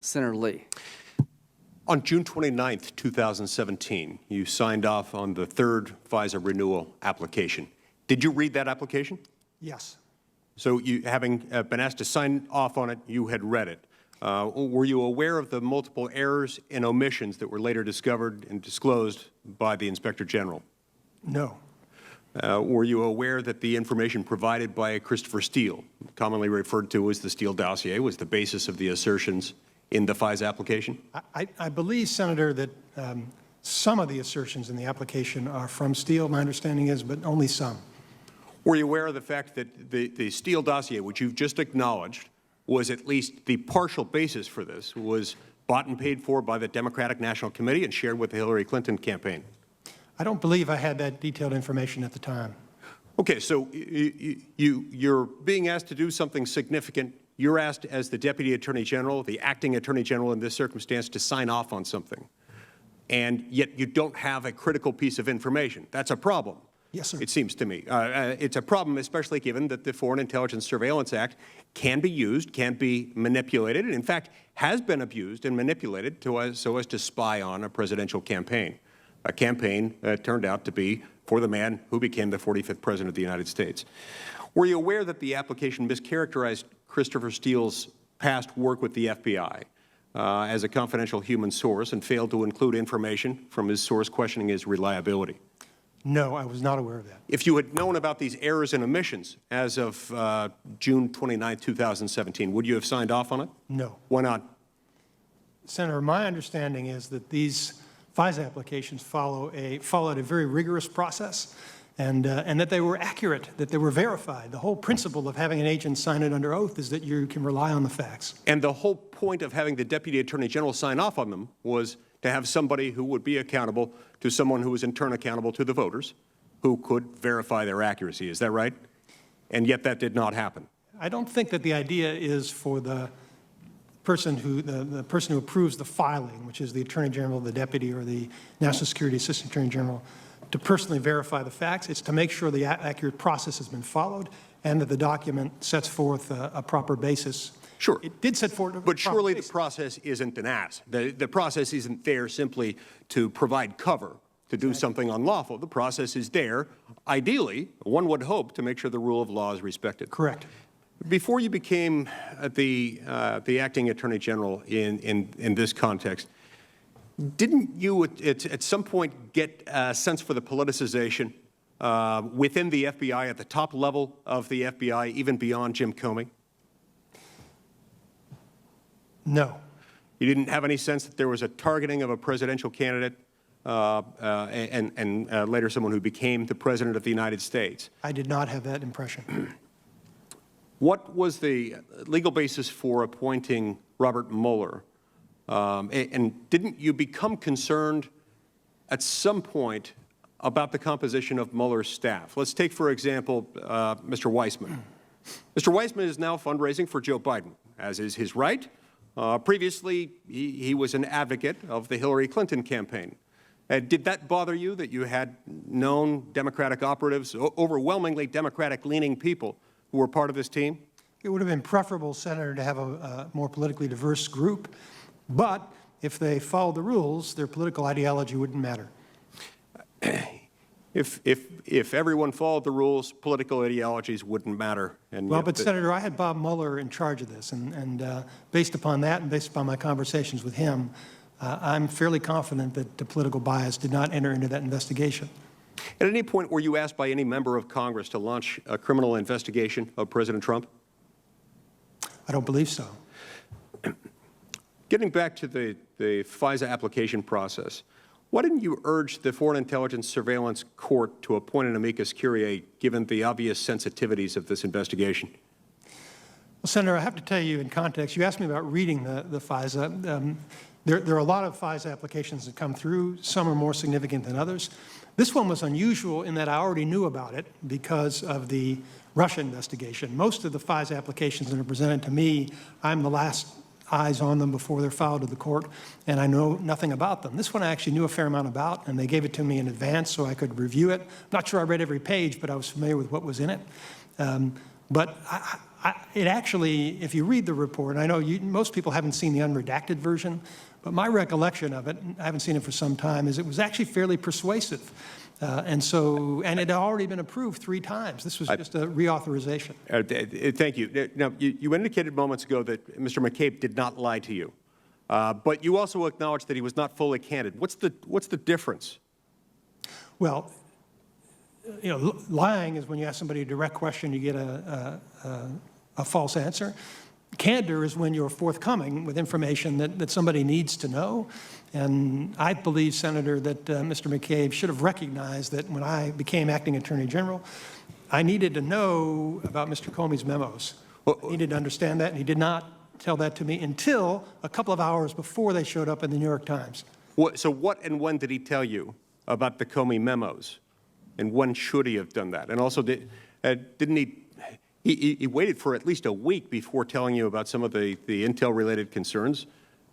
Senator Lee. On June 29th, 2017, you signed off on the third FISA renewal application. Did you read that application? Yes. So you, having been asked to sign off on it, you had read it. Were you aware of the multiple errors and omissions that were later discovered and disclosed by the Inspector General? No. Were you aware that the information provided by Christopher Steele, commonly referred to as the Steele dossier, was the basis of the assertions in the FISA application? I believe, Senator, that some of the assertions in the application are from Steele, my understanding is, but only some. Were you aware of the fact that the Steele dossier, which you've just acknowledged, was at least the partial basis for this, was bought and paid for by the Democratic National Committee and shared with the Hillary Clinton campaign? I don't believe I had that detailed information at the time. Okay, so you're being asked to do something significant. You're asked as the Deputy Attorney General, the acting Attorney General in this circumstance, to sign off on something. And yet you don't have a critical piece of information. That's a problem. Yes, sir. It seems to me. It's a problem, especially given that the Foreign Intelligence Surveillance Act can be used, can be manipulated, and in fact has been abused and manipulated so as to spy on a presidential campaign. A campaign that turned out to be for the man who became the 45th President of the United States. Were you aware that the application mischaracterized Christopher Steele's past work with the FBI as a confidential human source and failed to include information from his source questioning his reliability? No, I was not aware of that. If you had known about these errors and omissions as of June 29, 2017, would you have signed off on it? No. Why not? Senator, my understanding is that these FISA applications followed a very rigorous process, and that they were accurate, that they were verified. The whole principle of having an agent sign it under oath is that you can rely on the facts. And the whole point of having the Deputy Attorney General sign off on them was to have somebody who would be accountable to someone who was in turn accountable to the voters, who could verify their accuracy. Is that right? And yet that did not happen. I don't think that the idea is for the person who approves the filing, which is the Attorney General, the Deputy, or the National Security Assistant Attorney General, to personally verify the facts. It's to make sure the accurate process has been followed and that the document sets forth a proper basis. Sure. It did set forth a But surely basis. the process isn't an ass. The process isn't there simply to provide cover, to do something unlawful. The process is there, ideally, one would hope, to make sure the rule of law is respected. Correct. Before you became the acting Attorney General in this context, didn't you at some point get a sense for the politicization within the FBI, at the top level of the FBI, even beyond Jim Comey? No. You didn't have any sense that there was a targeting of a presidential candidate and later someone who became the President of the United States? I did not have that impression. What was the legal basis for appointing Robert Mueller? And didn't you become concerned at some point about the composition of Mueller's staff? Let's take, for example, Mr. Weissman. Mr. Weissman is now fundraising for Joe Biden, as is his right. Previously, he was an advocate of the Hillary Clinton campaign. Did that bother you, that you had known Democratic operatives, overwhelmingly Democratic-leaning people, who were part of this team? It would have been preferable, Senator, to have a more politically diverse group, but if they followed the rules, their political ideology wouldn't matter. If everyone followed the rules, political ideologies wouldn't matter. And well, but Senator, I had Bob Mueller in charge of this, and based upon that and based upon my conversations with him, I'm fairly confident that the political bias did not enter into that investigation. At any point were you asked by any member of Congress to launch a criminal investigation of President Trump? I don't believe so. Getting back to the FISA application process, why didn't you urge the Foreign Intelligence Surveillance Court to appoint an amicus curiae, given the obvious sensitivities of this investigation? Well, Senator, I have to tell you in context, you asked me about reading the FISA. There are a lot of FISA applications that come through. Some are more significant than others. This one was unusual in that I already knew about it because of the Russia investigation. Most of the FISA applications that are presented to me, I'm the last eyes on them before they're filed to the court, and I know nothing about them. This one I actually knew a fair amount about, and they gave it to me in advance so I could review it. I'm not sure I read every page, but I was familiar with what was in it. But It actually, if you read the report, I know most people haven't seen the unredacted version, but my recollection of it, and I haven't seen it for some time, is it was actually fairly persuasive. And it had already been approved 3 times. This was just a reauthorization. Thank you. Now, you indicated moments ago that Mr. McCabe did not lie to you, but you also acknowledged that he was not fully candid. What's the difference? Well, lying is when you ask somebody a direct question, you get a false answer. Candor is when you're forthcoming with information that somebody needs to know. And I believe, Senator, that Mr. McCabe should have recognized that when I became acting Attorney General, I needed to know about Mr. Comey's memos. I needed to understand that, and he did not tell that to me until a couple of hours before they showed up in the New York Times. So what and when did he tell you about the Comey memos? And when should he have done that? And also, didn't he waited for at least a week before telling you about some of the intel-related concerns?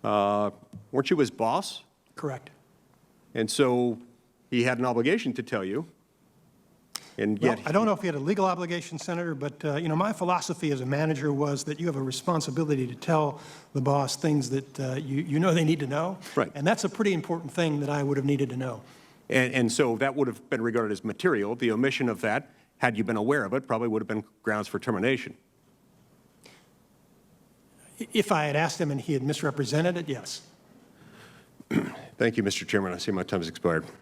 Weren't you his boss? Correct. And so he had an obligation to tell you. And yet, I don't know if he had a legal obligation, Senator, but my philosophy as a manager was that you have a responsibility to tell the boss things that you know they need to know. Right. And that's a pretty important thing that I would have needed to know. And so that would have been regarded as material. The omission of that, had you been aware of it, probably would have been grounds for termination. If I had asked him and he had misrepresented it, yes. Thank you, Mr. Chairman. I see my time has expired.